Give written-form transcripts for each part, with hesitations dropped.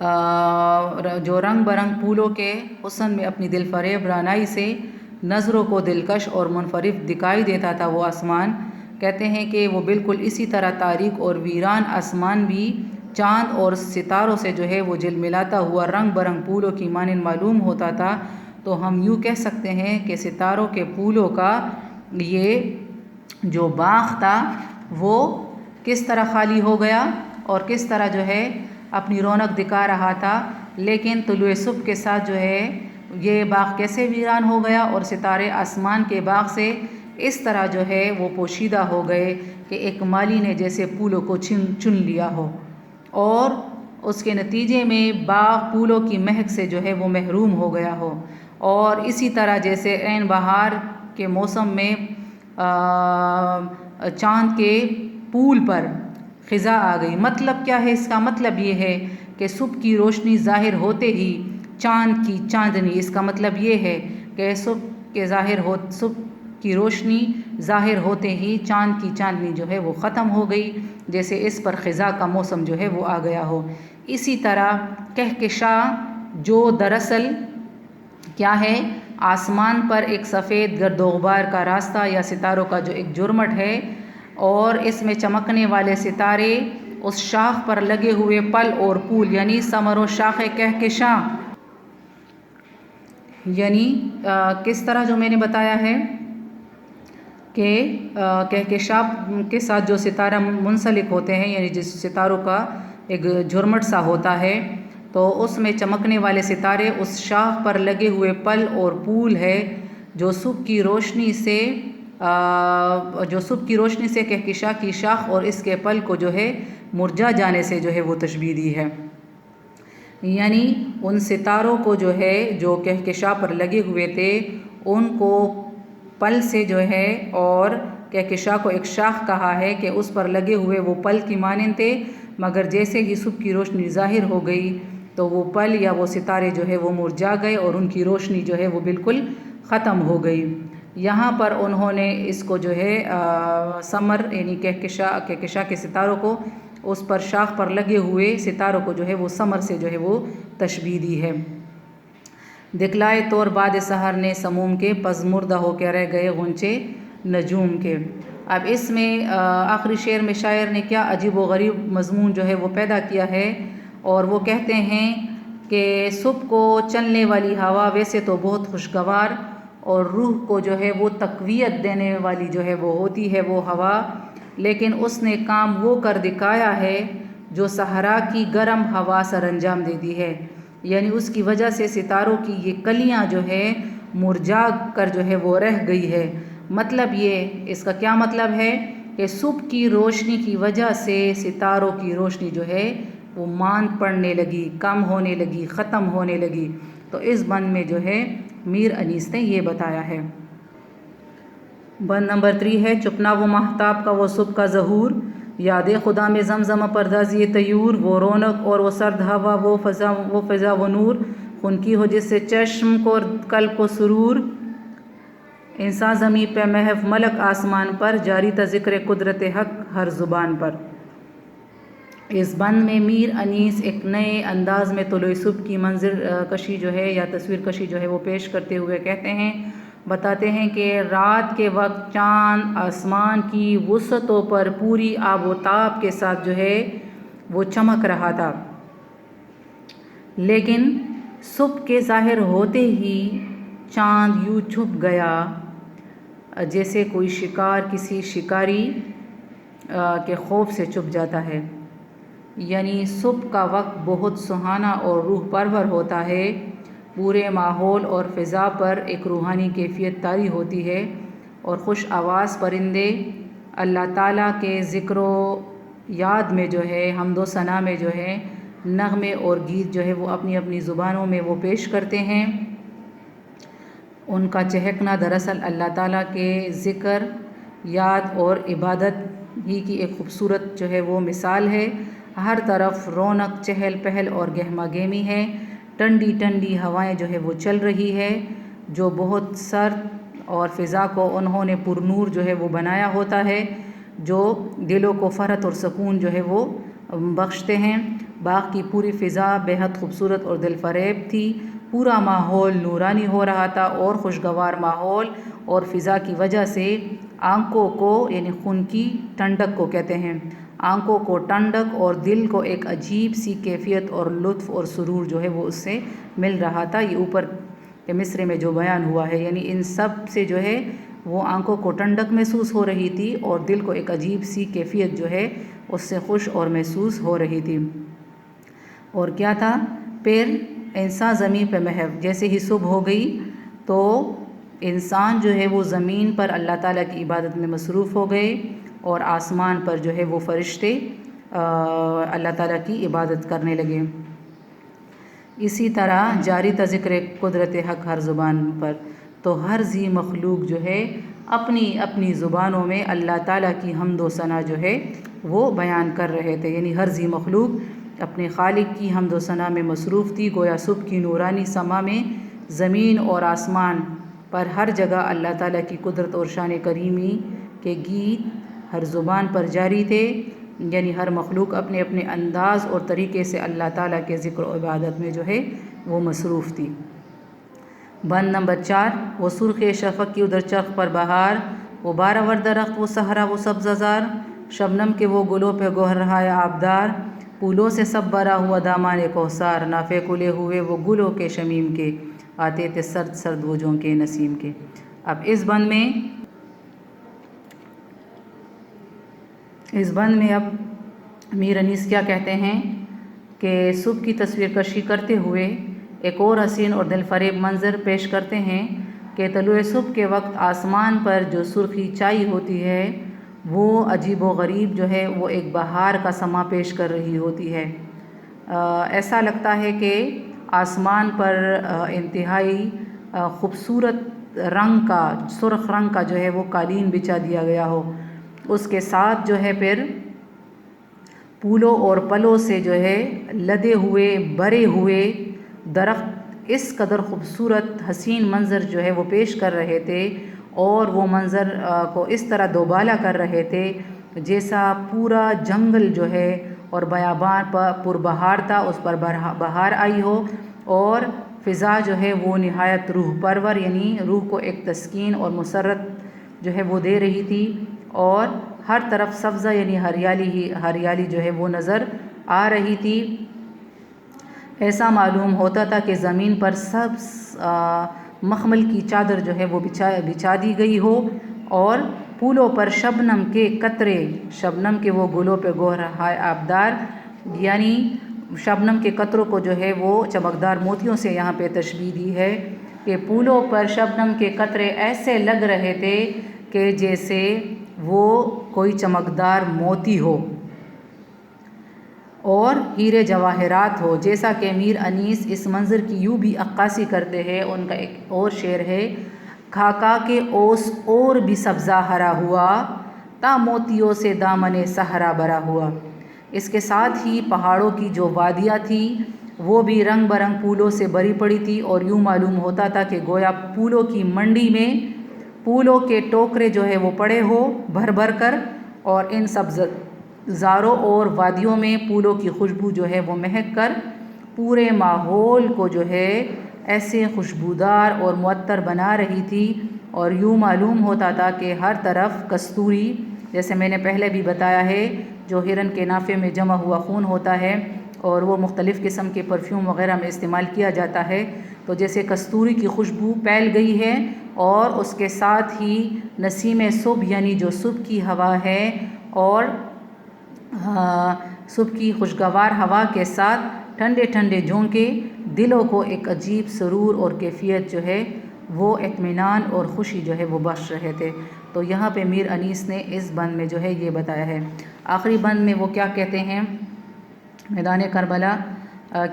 جو رنگ برنگ پھولوں کے حسن میں اپنی دل فریب رعنائی سے نظروں کو دلکش اور منفرد دکھائی دیتا تھا وہ آسمان، کہتے ہیں کہ وہ بالکل اسی طرح تاریک اور ویران آسمان بھی چاند اور ستاروں سے جو ہے وہ جلملاتا ہوا رنگ برنگ پھولوں کی مانند معلوم ہوتا تھا۔ تو ہم یوں کہہ سکتے ہیں کہ ستاروں کے پھولوں کا یہ جو باغ تھا وہ کس طرح خالی ہو گیا اور کس طرح جو ہے اپنی رونق دکھا رہا تھا، لیکن طلوع صبح کے ساتھ جو ہے یہ باغ کیسے ویران ہو گیا اور ستارے آسمان کے باغ سے اس طرح جو ہے وہ پوشیدہ ہو گئے کہ ایک مالی نے جیسے پھولوں کو چن لیا ہو، اور اس کے نتیجے میں باغ پھولوں کی مہک سے جو ہے وہ محروم ہو گیا ہو، اور اسی طرح جیسے عین بہار کے موسم میں چاند کے پھول پر خزاں آ گئی۔ مطلب کیا ہے اس کا؟ مطلب یہ ہے کہ صبح کی روشنی ظاہر ہوتے ہی چاند کی چاندنی، اس کا مطلب یہ ہے کہ صبح کی روشنی ظاہر ہوتے ہی چاند کی چاندنی جو ہے وہ ختم ہو گئی، جیسے اس پر خزاں کا موسم جو ہے وہ آ گیا ہو۔ اسی طرح کہکشاں جو دراصل کیا ہے؟ آسمان پر ایک سفید گرد و غبار کا راستہ یا ستاروں کا جو ایک جرمٹ ہے، اور اس میں چمکنے والے ستارے اس شاخ پر لگے ہوئے پل اور پھول یعنی ثمر و شاخ کہکشاں، یعنی کس طرح جو میں نے بتایا ہے کہ کہکشاں کے ساتھ جو ستارہ منسلک ہوتے ہیں، یعنی جس ستاروں کا ایک جھرمٹ سا ہوتا ہے، تو اس میں چمکنے والے ستارے اس شاخ پر لگے ہوئے پل اور پھول ہے جو صبح کی روشنی سے کہکشاں کی شاخ اور اس کے پل کو جو ہے مرجھا جانے سے جو ہے وہ تشبیہ دی ہے۔ یعنی ان ستاروں کو جو ہے جو کہکشاں پر لگے ہوئے تھے ان کو پل سے جو ہے، اور کہکشاں کو ایک شاخ کہا ہے کہ اس پر لگے ہوئے وہ پل کی مانند تھے، مگر جیسے ہی صبح کی روشنی ظاہر ہو گئی تو وہ پل یا وہ ستارے جو ہے وہ مرجھا گئے اور ان کی روشنی جو ہے وہ بالکل ختم ہو گئی۔ یہاں پر انہوں نے اس کو جو ہے ثمر یعنی کہکشاں کے ستاروں کو، اس پر شاخ پر لگے ہوئے ستاروں کو جو ہے وہ ثمر سے جو ہے وہ تشبیہ دی ہے۔ دکھلائے طور باد سحر نے سموم کے، پزمردہ ہو کے رہ گئے غنچے نجوم کے۔ اب اس میں آخری شعر میں شاعر نے کیا عجیب و غریب مضمون جو ہے وہ پیدا کیا ہے، اور وہ کہتے ہیں کہ صبح کو چلنے والی ہوا ویسے تو بہت خوشگوار اور روح کو جو ہے وہ تقویت دینے والی جو ہے وہ ہوتی ہے وہ ہوا، لیکن اس نے کام وہ کر دکھایا ہے جو صحرا کی گرم ہوا سر انجام دیتی ہے، یعنی اس کی وجہ سے ستاروں کی یہ کلیاں جو ہے مرجھا کر جو ہے وہ رہ گئی ہے۔ مطلب اس کا کیا مطلب ہے کہ صبح کی روشنی کی وجہ سے ستاروں کی روشنی جو ہے وہ ماند پڑنے لگی، کم ہونے لگی، ختم ہونے لگی۔ تو اس بند میں جو ہے میر انیس نے یہ بتایا ہے۔ بند نمبر 3 ہے چپنا وہ ماہتاب کا وہ صبح کا ظہور، یاد خدا میں زمزم پردازی طیور، وہ رونق اور وہ سرد ہوا، وہ فضا وہ نور، خنکی ہو جس سے چشم کو قلب کو سرور، انسان زمیں پہ محو ملک آسمان پر، جاری تا ذکر قدرت حق ہر زبان پر۔ اس بند میں میر انیس ایک نئے انداز میں طلوع صبح کی منظر کشی جو ہے یا تصویر کشی جو ہے وہ پیش کرتے ہوئے کہتے ہیں، بتاتے ہیں کہ رات کے وقت چاند آسمان کی وسعتوں پر پوری آب و تاب کے ساتھ جو ہے وہ چمک رہا تھا، لیکن صبح کے ظاہر ہوتے ہی چاند یوں چھپ گیا جیسے کوئی شکار کسی شکاری کے خوف سے چھپ جاتا ہے۔ یعنی صبح کا وقت بہت سہانا اور روح پرور ہوتا ہے، پورے ماحول اور فضا پر ایک روحانی کیفیت طاری ہوتی ہے، اور خوش آواز پرندے اللہ تعالیٰ کے ذکر و یاد میں جو ہے حمد و ثنا میں جو ہے نغمے اور گیت جو ہے وہ اپنی اپنی زبانوں میں وہ پیش کرتے ہیں۔ ان کا چہکنا دراصل اللہ تعالیٰ کے ذکر، یاد اور عبادت ہی کی ایک خوبصورت جو ہے وہ مثال ہے۔ ہر طرف رونق، چہل پہل اور گہما گہمی ہے، ٹھنڈی ٹھنڈی ہوائیں جو ہے وہ چل رہی ہے جو بہت سرد، اور فضا کو انہوں نے پر نور جو ہے وہ بنایا ہوتا ہے جو دلوں کو فرحت اور سکون جو ہے وہ بخشتے ہیں۔ باغ کی پوری فضا بیحد خوبصورت اور دل فریب تھی، پورا ماحول نورانی ہو رہا تھا اور خوشگوار ماحول اور فضا کی وجہ سے آنکھوں کو یعنی خون کی ٹھنڈک کو کہتے ہیں، آنکھوں کو ٹھنڈک اور دل کو ایک عجیب سی کیفیت اور لطف اور سرور جو ہے وہ اس سے مل رہا تھا۔ یہ اوپر کے مصرے میں جو بیان ہوا ہے، یعنی ان سب سے جو ہے وہ آنکھوں کو ٹھنڈک محسوس ہو رہی تھی اور دل کو ایک عجیب سی کیفیت جو ہے اس سے خوش اور محسوس ہو رہی تھی۔ اور کیا تھا؟ پھر انسان زمین پہ محو، جیسے ہی صبح ہو گئی تو انسان جو ہے وہ زمین پر اللہ تعالیٰ کی عبادت میں مصروف ہو گئے اور آسمان پر جو ہے وہ فرشتے اللہ تعالیٰ کی عبادت کرنے لگے۔ اسی طرح جاری تھا ذکر قدرت حق ہر زبان پر، تو ہر ذی مخلوق جو ہے اپنی اپنی زبانوں میں اللہ تعالیٰ کی حمد و ثنا جو ہے وہ بیان کر رہے تھے، یعنی ہر ذی مخلوق اپنے خالق کی حمد و ثنا میں مصروف تھی۔ گویا صبح کی نورانی سما میں زمین اور آسمان پر ہر جگہ اللہ تعالیٰ کی قدرت اور شان کریمی کے گیت ہر زبان پر جاری تھے، یعنی ہر مخلوق اپنے اپنے انداز اور طریقے سے اللہ تعالیٰ کے ذکر و عبادت میں جو ہے وہ مصروف تھی۔ بند نمبر 4، وہ سرخ شفق کی ادھر چرخ پر بہار، وہ بارہور درخت، وہ صحرا، وہ سبززار، شبنم کے وہ گلوں پہ گوہر رہا ہے آبدار، پھولوں سے سب بھرا ہوا دامان کوثر، نافے کھلے ہوئے وہ گلوں کے شمیم کے، آتے تھے سرد سرد وہ جھونکے نسیم کے۔ اب اس بند میں اب میر انیس کیا کہتے ہیں کہ صبح کی تصویر کشی کرتے ہوئے ایک اور حسین اور دل فریب منظر پیش کرتے ہیں کہ طلوع صبح کے وقت آسمان پر جو سرخی چھائی ہوتی ہے وہ عجیب و غریب جو ہے وہ ایک بہار کا سما پیش کر رہی ہوتی ہے۔ ایسا لگتا ہے کہ آسمان پر انتہائی خوبصورت رنگ کا، سرخ رنگ کا جو ہے وہ قالین بچھا دیا گیا ہو، اس کے ساتھ جو ہے پھر پھولوں اور پلوں سے جو ہے لدے ہوئے بھرے ہوئے درخت اس قدر خوبصورت حسین منظر جو ہے وہ پیش کر رہے تھے اور وہ منظر کو اس طرح دوبالا کر رہے تھے جیسا پورا جنگل جو ہے اور بیابان پر بہار تھا، اس پر بہار آئی ہو اور فضا جو ہے وہ نہایت روح پرور، یعنی روح کو ایک تسکین اور مسرت جو ہے وہ دے رہی تھی، اور ہر طرف سبزہ یعنی ہریالی جو ہے وہ نظر آ رہی تھی۔ ایسا معلوم ہوتا تھا کہ زمین پر سب مخمل کی چادر جو ہے وہ بچھا دی گئی ہو اور پھولوں پر شبنم کے قطرے، شبنم کے وہ گلوں پہ گوہر ہے آبدار، یعنی شبنم کے قطروں کو جو ہے وہ چمکدار موتیوں سے یہاں پہ تشبیہ دی ہے کہ پھولوں پر شبنم کے قطرے ایسے لگ رہے تھے کہ جیسے وہ کوئی چمکدار موتی ہو اور ہیرے جواہرات ہو۔ جیسا کہ میر انیس اس منظر کی یوں بھی عکاسی کرتے ہیں، ان کا ایک اور شعر ہے: کھاکا کے اوس اور بھی سبزہ ہرا ہوا، تا موتیوں سے دامن صحرا بھرا ہوا۔ اس کے ساتھ ہی پہاڑوں کی جو وادیاں تھیں وہ بھی رنگ برنگ پھولوں سے بھری پڑی تھی اور یوں معلوم ہوتا تھا کہ گویا پھولوں کی منڈی میں پھولوں کے ٹوکرے جو ہے وہ پڑے ہو بھر بھر کر، اور ان سبززاروں اور وادیوں میں پھولوں کی خوشبو جو ہے وہ مہک کر پورے ماحول کو جو ہے ایسے خوشبودار اور معطر بنا رہی تھی، اور یوں معلوم ہوتا تھا کہ ہر طرف کستوری، جیسے میں نے پہلے بھی بتایا ہے، جو ہرن کے نافے میں جمع ہوا خون ہوتا ہے اور وہ مختلف قسم کے پرفیوم وغیرہ میں استعمال کیا جاتا ہے، تو جیسے کستوری کی خوشبو پھیل گئی ہے، اور اس کے ساتھ ہی نسیم صبح یعنی جو صبح کی ہوا ہے اور صبح کی خوشگوار ہوا کے ساتھ ٹھنڈے ٹھنڈے جھونکے دلوں کو ایک عجیب سرور اور کیفیت جو ہے وہ اطمینان اور خوشی جو ہے وہ بخش رہے تھے۔ تو یہاں پہ میر انیس نے اس بند میں جو ہے یہ بتایا ہے۔ آخری بند میں وہ کیا کہتے ہیں، میدان کربلا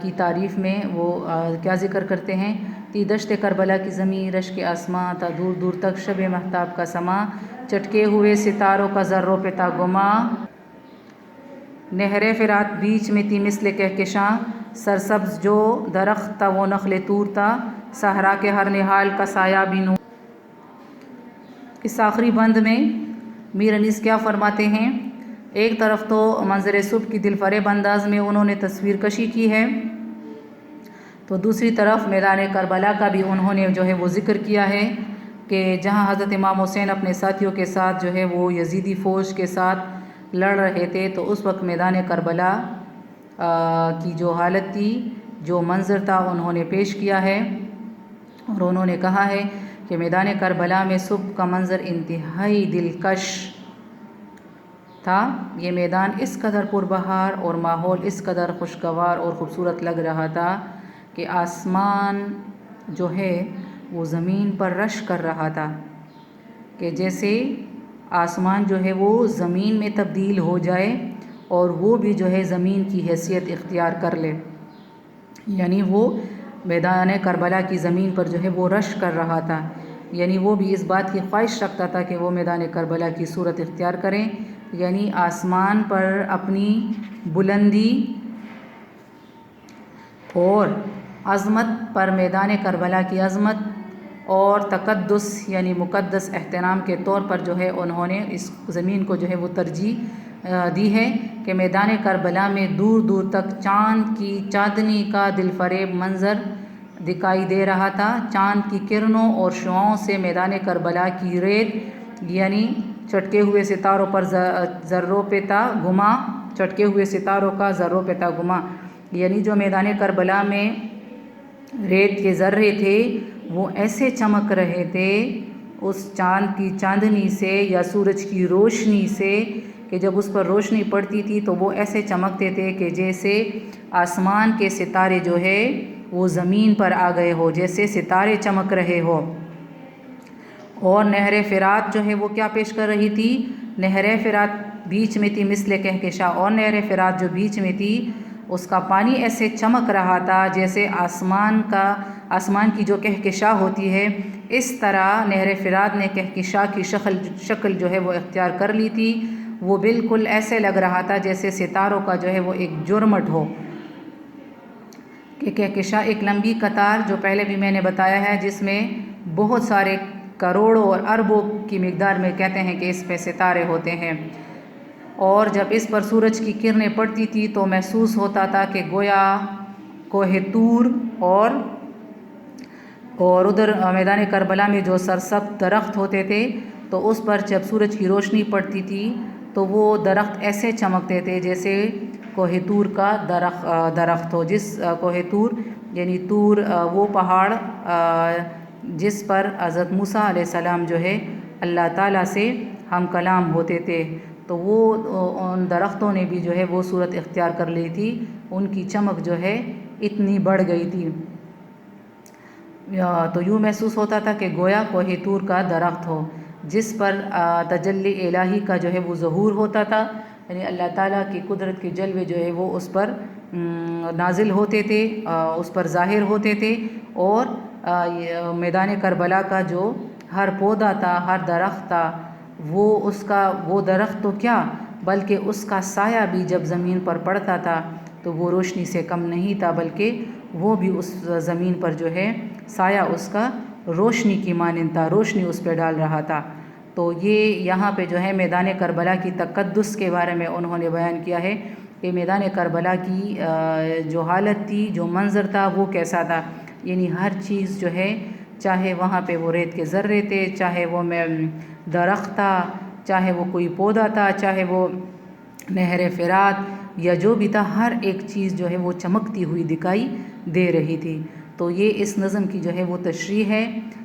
کی تعریف میں وہ کیا ذکر کرتے ہیں: تی دشت کربلا کی زمین، رشک آسماں، تا دور دور تک شب مہتاب کا سما، چٹکے ہوئے ستاروں کا ذروں پہ تا گما، نہر فرات بیچ میں تھی مثل کہکشاں، سرسبز جو درخت تھا وہ نخل طور تھا، صحرا کے ہر نہال کا سایہ بھی نور۔ اس آخری بند میں میر انیس کیا فرماتے ہیں ایک طرف تو منظر صبح کی دل فریب انداز میں انہوں نے تصویر کشی کی ہے، تو دوسری طرف میدان کربلا کا بھی انہوں نے جو ہے وہ ذکر کیا ہے کہ جہاں حضرت امام حسین اپنے ساتھیوں کے ساتھ جو ہے وہ یزیدی فوج کے ساتھ لڑ رہے تھے، تو اس وقت میدان کربلا کی جو حالت تھی، جو منظر تھا، انہوں نے پیش کیا ہے، اور انہوں نے کہا ہے کہ میدان کربلا میں صبح کا منظر انتہائی دلکش تھا۔ یہ میدان اس قدر پربہار اور ماحول اس قدر خوشگوار اور خوبصورت لگ رہا تھا کہ آسمان جو ہے وہ زمین پر رش کر رہا تھا، کہ جیسے آسمان جو ہے وہ زمین میں تبدیل ہو جائے اور وہ بھی جو ہے زمین کی حیثیت اختیار کر لے، یعنی وہ میدان کربلا کی زمین پر جو ہے وہ رش کر رہا تھا، یعنی وہ بھی اس بات کی خواہش رکھتا تھا کہ وہ میدان کربلا کی صورت اختیار کریں، یعنی آسمان پر اپنی بلندی اور عظمت پر میدان کربلا کی عظمت اور تقدس یعنی مقدس احترام کے طور پر جو ہے انہوں نے اس زمین کو جو ہے وہ ترجیح دی ہے کہ میدان کربلا میں دور دور تک چاند کی چاندنی کا دل فریب منظر دکھائی دے رہا تھا۔ چاند کی کرنوں اور شعاؤں سے میدان کربلا کی ریت یعنی چٹکے ہوئے ستاروں پر ذروں پہ تھا گما، چٹکے ہوئے ستاروں کا ذروں پہ تھا گما، یعنی جو میدان کربلا میں ریت کے ذرے تھے وہ ایسے چمک رہے تھے اس چاند کی چاندنی سے یا سورج کی روشنی سے کہ جب اس پر روشنی پڑتی تھی تو وہ ایسے چمکتے تھے کہ جیسے آسمان کے ستارے جو ہے وہ زمین پر آ گئے ہو، جیسے ستارے چمک رہے ہو۔ اور نہر فرات جو ہے وہ کیا پیش کر رہی تھی؟ نہر فرات بیچ میں تھی مثل کہکشاں، اور نہر فرات جو بیچ میں تھی اس کا پانی ایسے چمک رہا تھا جیسے آسمان کی جو کہکشاں ہوتی ہے، اس طرح نہر فرات نے کہکشاں کی شکل جو ہے وہ اختیار کر لی تھی۔ وہ بالکل ایسے لگ رہا تھا جیسے ستاروں کا جو ہے وہ ایک جرمٹ ہو، کہ کہکشاں ایک لمبی قطار جو پہلے بھی میں نے بتایا ہے جس میں بہت سارے کروڑوں اور اربوں کی مقدار میں کہتے ہیں کہ اس پہ ستارے ہوتے ہیں، اور جب اس پر سورج کی کرنیں پڑتی تھی تو محسوس ہوتا تھا کہ گویا کوہ طور اور ادھر میدان کربلا میں جو سرسبز درخت ہوتے تھے تو اس پر جب سورج کی روشنی پڑتی تھی تو وہ درخت ایسے چمکتے تھے جیسے کوہ طور کا درخت ہو، جس کوہ طور یعنی طور وہ پہاڑ جس پر حضرت موسیٰ علیہ السلام جو ہے اللہ تعالیٰ سے ہم کلام ہوتے تھے، تو وہ ان درختوں نے بھی جو ہے وہ صورت اختیار کر لی تھی، ان کی چمک جو ہے اتنی بڑھ گئی تھی، تو یوں محسوس ہوتا تھا کہ گویا کوہ طور کا درخت ہو جس پر تجلی الہی کا جو ہے وہ ظہور ہوتا تھا، یعنی اللہ تعالیٰ کی قدرت کے جلوے جو ہے وہ اس پر نازل ہوتے تھے، اس پر ظاہر ہوتے تھے، اور میدان کربلا کا جو ہر پودا تھا، ہر درخت تھا، وہ درخت تو کیا بلکہ اس کا سایہ بھی جب زمین پر پڑتا تھا تو وہ روشنی سے کم نہیں تھا، بلکہ وہ بھی اس زمین پر جو ہے سایہ اس کا روشنی کی مانند تھا، روشنی اس پہ ڈال رہا تھا۔ تو یہ یہاں پہ جو ہے میدان کربلا کی تقدس کے بارے میں انہوں نے بیان کیا ہے کہ میدان کربلا کی جو حالت تھی، جو منظر تھا وہ کیسا تھا، یعنی ہر چیز جو ہے، چاہے وہاں پہ وہ ریت کے ذرے تھے، چاہے وہ درخت تھا، چاہے وہ کوئی پودا تھا، چاہے وہ نہر فرات یا جو بھی تھا، ہر ایک چیز جو ہے وہ چمکتی ہوئی دکھائی دے رہی تھی۔ تو یہ اس نظم کی جو ہے وہ تشریح ہے،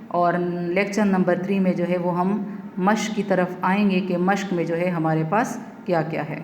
اور لیکچر نمبر 3 میں جو ہے وہ ہم مشق کی طرف آئیں گے کہ مشق میں جو ہے ہمارے پاس کیا کیا ہے۔